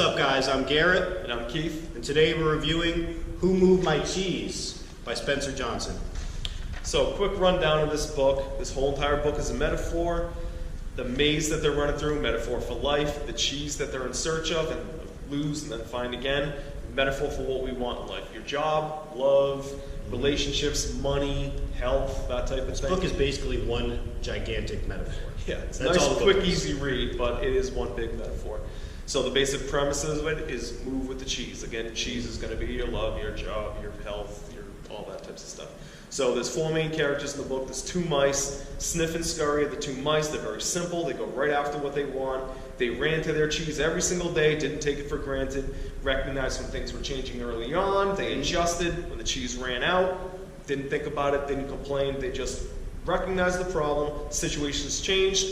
up, guys? I'm Garrett. And I'm Keith. And today we're reviewing Who Moved My Cheese by Spencer Johnson. So, quick rundown of this book. This whole entire book is a metaphor. The maze that they're running through, metaphor for life. The cheese that they're in search of and lose and then find again, metaphor for what we want in life. Your job, love, relationships, money, health, that type of thing. This book is basically one gigantic metaphor. Yeah, it's a That's nice, all the quick, book is. easy read, but it is one big metaphor. So the basic premises of it is move with the cheese. Again, cheese is going to be your love, your job, your health, your all that types of stuff. So there's four main characters in the book. There's two mice. Sniff and Scurry are the two mice. They're very simple. They go right after what they want. They ran to their cheese every single day, didn't take it for granted, recognized when things were changing early on. They adjusted when the cheese ran out, didn't think about it, didn't complain. They just recognized the problem. Situations changed.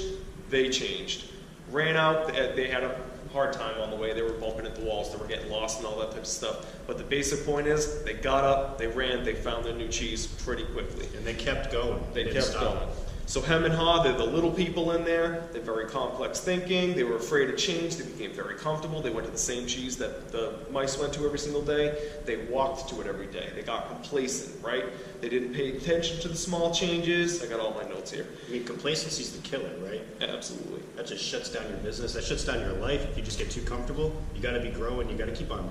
They changed. Ran out. They had a hard time on the way. They were bumping into walls. They were getting lost and all that type of stuff. But the basic point is they got up, they ran, they found their new cheese pretty quickly. And they kept going. They kept going. So Hem and Haw, they're the little people in there. They're very complex thinking. They were afraid of change. They became very comfortable. They went to the same cheese that the mice went to every single day. They walked to it every day. They got complacent, right? They didn't pay attention to the small changes. I got all my notes here. I mean, complacency's the killer, right? Absolutely. That just shuts down your business. That shuts down your life. If you just get too comfortable, you got to be growing. You got to keep on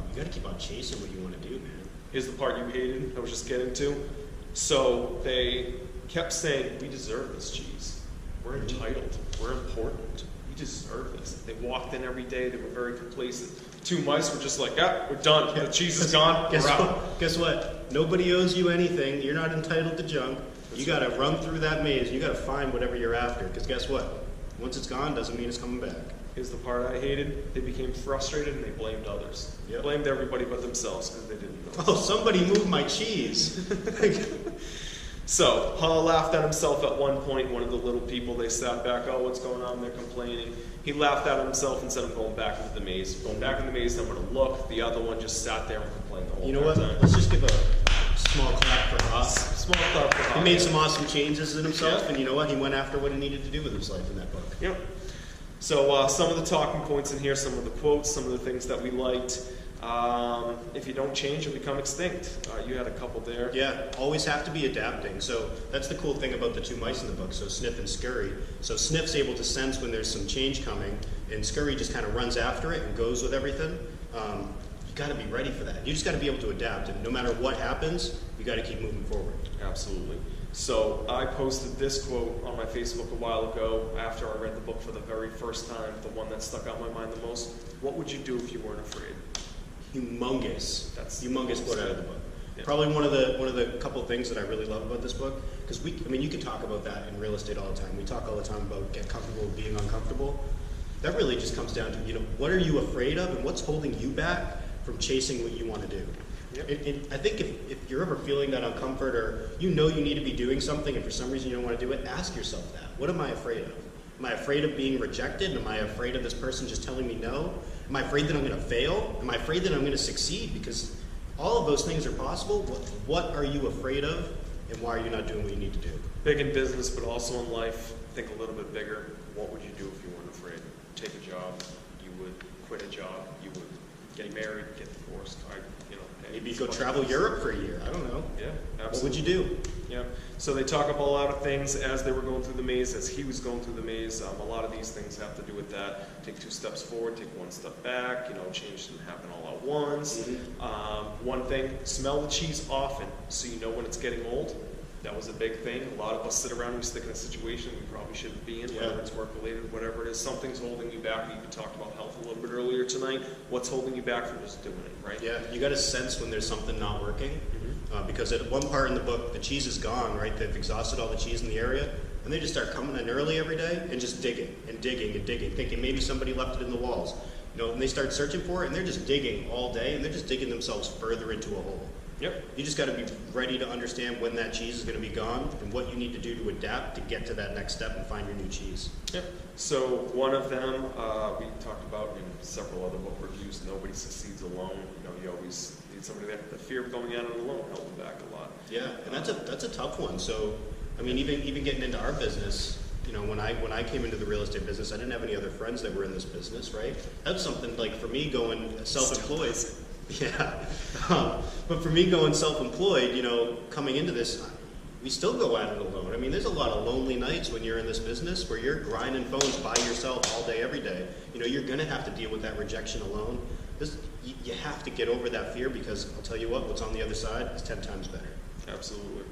chasing what you want to do, man. Here's the part you hated. I was just getting to. So they kept saying, "We deserve this cheese. We're entitled. We're important. We deserve this." They walked in every day. They were very complacent. Two mice were just like, "Yeah, we're done. The cheese is gone. We're out." Guess what? Nobody owes you anything. You're not entitled to junk. You got to run through that maze. You got to find whatever you're after. Because guess what? Once it's gone, doesn't mean it's coming back. Here's the part I hated. They became frustrated and they blamed others. Yep. Blamed everybody but themselves because they didn't know. Oh, somebody moved my cheese. So, Haw laughed at himself at one point. One of the little people, they sat back, "Oh, what's going on?" They're complaining. He laughed at himself and said, "I'm going back into the maze. Going back in the maze, I'm going to look." The other one just sat there and complained the whole time. You know what? Let's just give a small clap for us. Small clap for Haw. He made some awesome changes in himself, Yeah. and you know what? He went after what he needed to do with his life in that book. Yep. So some of the talking points in here, some of the quotes, some of the things that we liked. If you don't change, you'll become extinct. You had a couple there. Yeah, always have to be adapting. So that's the cool thing about the two mice in the book, so Sniff and Scurry. So Sniff's able to sense when there's some change coming, and Scurry just kind of runs after it and goes with everything. You got to be ready for that. You just got to be able to adapt, and no matter what happens, you got to keep moving forward. Absolutely. So I posted this quote on my Facebook a while ago after I read the book for the very first time, the one that stuck out in my mind the most. What would you do if you weren't afraid? Humongous. That's humongous quote out of the book. Yeah. Probably one of the couple of things that I really love about this book, because you can talk about that in real estate all the time. We talk all the time about get comfortable with being uncomfortable. That really just comes down to, what are you afraid of and what's holding you back from chasing what you want to do. Yep. I think if you're ever feeling that uncomfort, or you need to be doing something and for some reason you don't want to do it, ask yourself that. What am I afraid of? Am I afraid of being rejected? Am I afraid of this person just telling me no? Am I afraid that I'm going to fail? Am I afraid that I'm going to succeed? Because all of those things are possible. What are you afraid of, and why are you not doing what you need to do? Big in business, but also in life, think a little bit bigger. What would you do if you weren't afraid? Take a job. You would quit a job. You would get married, get divorced. Maybe go travel Europe for a year. I don't know. Yeah, absolutely. What would you do? Yeah. So they talk about a lot of things as they were going through the maze, as he was going through the maze. A lot of these things have to do with that. Take 2 steps forward, take 1 step back. Change doesn't happen all at once. Mm-hmm. One thing, smell the cheese often so you know when it's getting old. That was a big thing. A lot of us sit around and we stick in a situation we probably shouldn't be in, whether it's work-related, whatever it is. Something's holding you back. We even talked about health a little bit earlier tonight. What's holding you back from just doing it, right? Yeah, you got to sense when there's something not working. Because at one part in the book, the cheese is gone, right? They've exhausted all the cheese in the area, and they just start coming in early every day and just digging and digging and digging, thinking maybe somebody left it in the walls. And they start searching for it, and they're just digging all day, and they're just digging themselves further into a hole. Yep. You just got to be ready to understand when that cheese is going to be gone and what you need to do to adapt to get to that next step and find your new cheese. Yep. So one of them we talked about in several other book reviews. Nobody succeeds alone. You always need somebody there. The fear of going at it alone held them back a lot. Yeah, and that's a tough one. So, I mean, even getting into our business, when I came into the real estate business, I didn't have any other friends that were in this business, right? That's something like for me going self-employed. Yeah. But for me going self-employed, coming into this, we still go at it alone. I mean, there's a lot of lonely nights when you're in this business where you're grinding phones by yourself all day, every day. You're going to have to deal with that rejection alone. You have to get over that fear, because I'll tell you what's on the other side is 10 times better. Absolutely.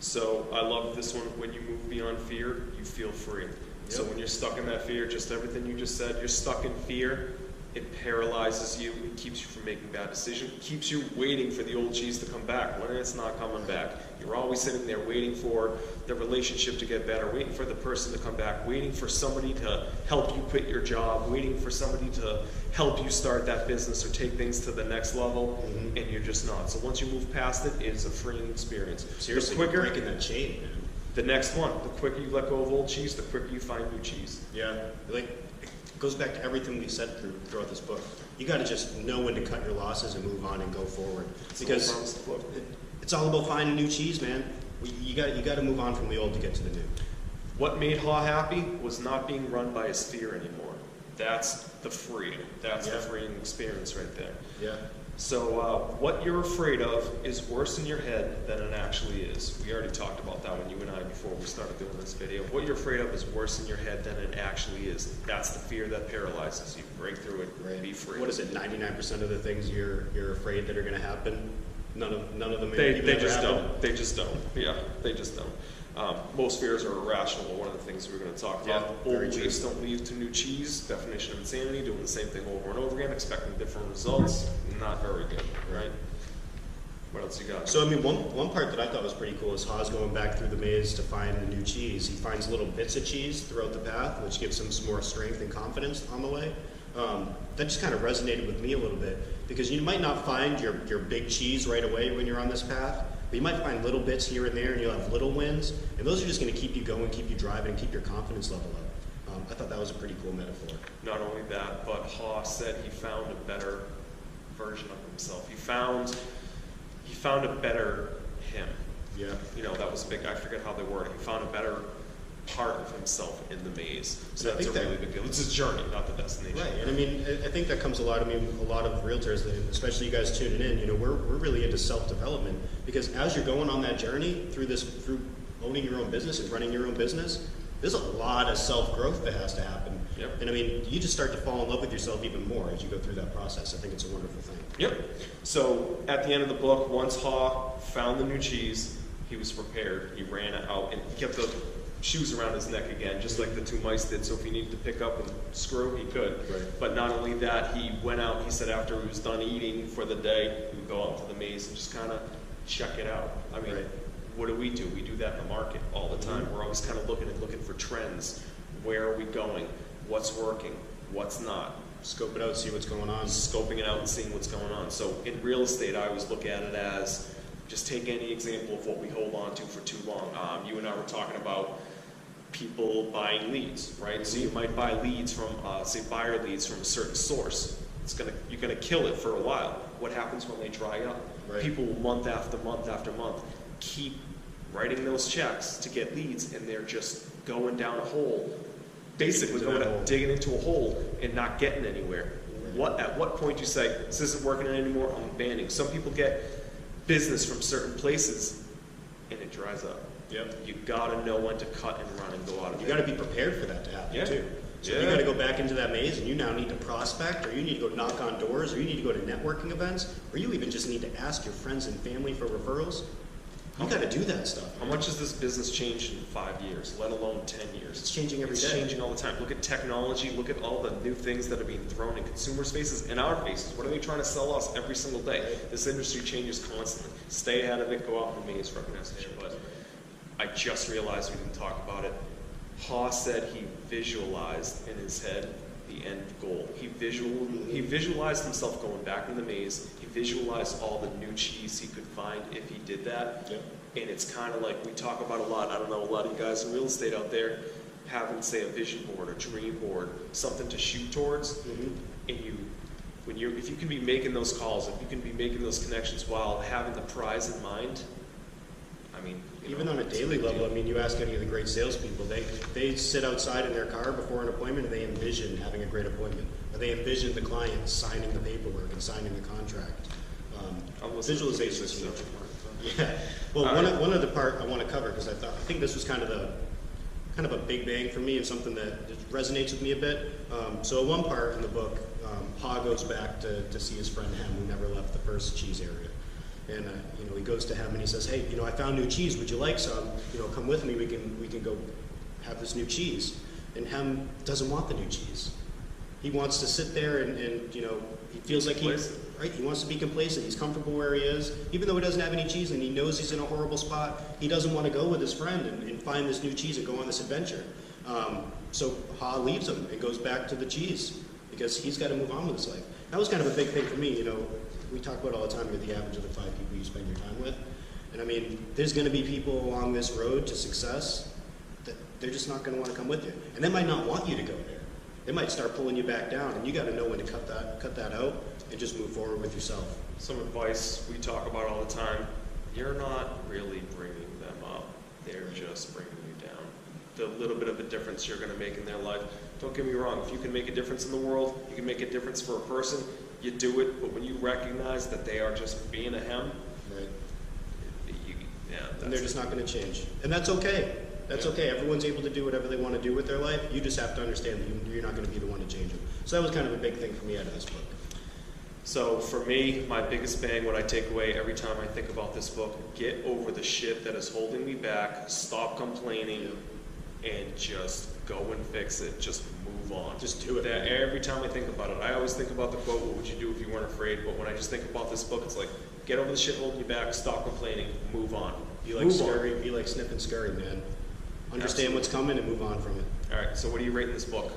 So I love this one. When you move beyond fear, you feel free. Yep. So when you're stuck in that fear, just everything you just said, you're stuck in fear. It paralyzes you. It keeps you from making bad decisions. It keeps you waiting for the old cheese to come back when it's not coming back. You're always sitting there waiting for the relationship to get better, waiting for the person to come back, waiting for somebody to help you quit your job, waiting for somebody to help you start that business or take things to the next level, and you're just not. So once you move past it, it's a freeing experience. Seriously, the quicker, you're breaking that chain, man. The next one, the quicker you let go of old cheese, the quicker you find new cheese. Yeah. It goes back to everything we said throughout this book. You got to just know when to cut your losses and move on and go forward. Because it's all about finding new cheese, man. You got to move on from the old to get to the new. What made Ha happy was not being run by his fear anymore. That's the freedom. That's the freeing experience right there. Yeah. So what you're afraid of is worse in your head than it actually is. We already talked about that one, you and I, before we started doing this video. What you're afraid of is worse in your head than it actually is. That's the fear that paralyzes you. Break through it, right. Be free. What is it, 99% of the things you're afraid that are going to happen, none of them they just don't. They just don't. Yeah, they just don't. Most fears are irrational. One of the things we're going to talk about. Old beliefs don't lead to new cheese. Definition of insanity: doing the same thing over and over again, expecting different results. Not very good, right? What else you got? So one part that I thought was pretty cool is Haas going back through the maze to find the new cheese. He finds little bits of cheese throughout the path, which gives him some more strength and confidence on the way. That just kind of resonated with me a little bit, because you might not find your big cheese right away when you're on this path, but you might find little bits here and there, and you'll have little wins, and those are just going to keep you going, keep you driving, and keep your confidence level up. I thought that was a pretty cool metaphor. Not only that, but Haas said he found a better version of himself. He found a better him. Yeah. That was big. I forget how they word it. He found a better part of himself in the maze. So that's a really big deal. It's his journey, not the destination. Right. And I think that comes a lot of realtors, especially you guys tuning in, we're really into self-development, because as you're going on that journey through owning your own business and running your own business, there's a lot of self-growth that has to happen. Yep. And you just start to fall in love with yourself even more as you go through that process. I think it's a wonderful thing. Yep. So at the end of the book, once Ha found the new cheese, he was prepared. He ran out and he kept the shoes around his neck again, just like the two mice did. So if he needed to pick up and screw, he could. Right. But not only that, he went out, he said after he was done eating for the day, he would go out to the maze and just kind of check it out. I mean, what do? We do that in the market all the time. We're always kind of looking for trends. Where are we going? What's working? What's not? Scope it out, see what's going on. Scoping it out and seeing what's going on. So in real estate, I always look at it as, just take any example of what we hold on to for too long. You and I were talking about people buying leads, right? So you might buy leads from, say, buyer leads from a certain source. You're gonna kill it for a while. What happens when they dry up? Right. People month after month after month keep writing those checks to get leads, and they're just going down a hole, basically digging into a hole and not getting anywhere. At what point do you say, this isn't working anymore, I'm abandoning? Some people get business from certain places and it dries up. Yep. You gotta know when to cut and run and go out of it. You gotta be prepared for that to happen too. So you gotta go back into that maze, and you now need to prospect, or you need to go knock on doors, or you need to go to networking events, or you even just need to ask your friends and family for referrals. You got to do that stuff. How much has this business changed in 5 years, let alone 10 years? It's changing every day. It's changing all the time. Look at technology. Look at all the new things that are being thrown in consumers' faces and our faces. What are they trying to sell us every single day? This industry changes constantly. Stay ahead of it. Go out in the maze, recognize what you put. I just realized we didn't talk about it. Ha said he visualized in his head the end goal. He visualized himself going back in the maze. He visualized all the new cheese he could find if he did that. Yep. And it's kind of like we talk about a lot. I don't know, a lot of you guys in real estate out there having, say, a vision board, a dream board, something to shoot towards. And if you can be making those calls, if you can be making those connections while having the prize in mind, I I mean, Even on a it's daily big level, deal. I mean, you ask any of the great salespeople, they sit outside in their car before an appointment and they envision having a great appointment. Or they envision the client signing the paperwork and signing the contract. Visualization is huge. Yeah. Well, one other part I want to cover, because I think this was kind of a big bang for me and something that just resonates with me a bit. So at one part in the book, Pa goes back to see his friend Hem, who never left the first cheese area. And he goes to Hem and he says, "Hey, I found new cheese. Would you like some? Come with me. We can go have this new cheese." And Hem doesn't want the new cheese. He wants to sit there and he feels like he wants to be complacent. He's comfortable where he is, even though he doesn't have any cheese and he knows he's in a horrible spot. He doesn't want to go with his friend and find this new cheese and go on this adventure. So Ha leaves him and goes back to the cheese because he's got to move on with his life. That was kind of a big thing for me. We talk about all the time, you're the average of the 5 people you spend your time with. And I mean, there's going to be people along this road to success that they're just not going to want to come with you. And they might not want you to go there. They might start pulling you back down, and you got to know when to cut that out and just move forward with yourself. Some advice we talk about all the time, you're not really bringing them up. They're just bringing you down. The little bit of a difference you're going to make in their life. Don't get me wrong, if you can make a difference in the world, you can make a difference for a person, you do it, but when you recognize that they are just being a Hem, Right. That's And they're just not going to change. And that's okay. That's okay. Everyone's able to do whatever they want to do with their life. You just have to understand that you're not going to be the one to change them. So that was kind of a big thing for me out of this book. So for me, my biggest bang, what I take away every time I think about this book, get over the shit that is holding me back, stop complaining, and just go and fix it. Just move on. Just do it. That every time I think about it, I always think about the quote, what would you do if you weren't afraid? But when I just think about this book, it's like, get over the shit holding you back, stop complaining, move on. Be like scurry, be like Snip and Scurry, man. Understand what's coming and move on from it. All right, so what are you rating this book?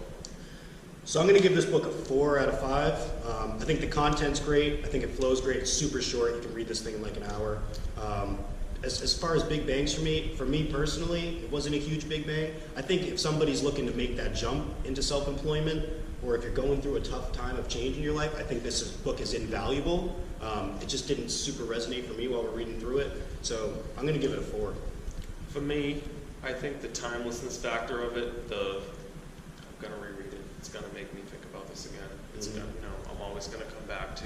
So I'm going to give this book a 4 out of 5. I think the content's great. I think it flows great. It's super short. You can read this thing in like an hour. As far as big bangs for me personally, it wasn't a huge big bang. I think if somebody's looking to make that jump into self-employment, or if you're going through a tough time of change in your life, I think this book is invaluable. It just didn't super resonate for me while we're reading through it. So I'm going to give it a 4. For me, I think the timelessness factor of it, I'm going to reread it. It's going to make me think about this again. It's Mm-hmm. I'm always going to come back to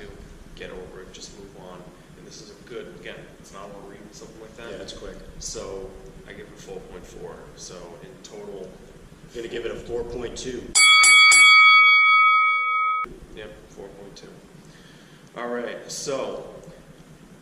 get over it, just move on. And this is a good, again, it's not a long read, something like that. Yeah, it's quick. So I give it a 4.4. So in total, I'm going to give it a 4.2. yep, 4.2. All right, so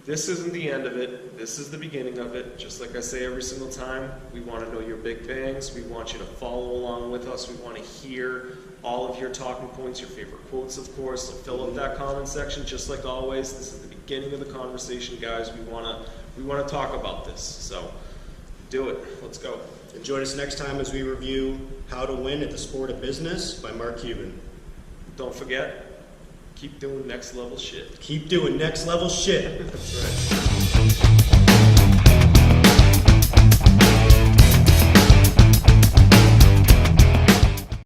this isn't the end of it. This is the beginning of it. Just like I say every single time, we want to know your big bangs. We want you to follow along with us. We want to hear all of your talking points, your favorite quotes, of course. So fill out that comment section, just like always. This is the beginning of the conversation, guys. We want to talk about this. So do it. Let's go. And join us next time as we review How to Win at the Sport of Business by Mark Cuban. Don't forget, keep doing next level shit. Keep doing next level shit. That's right.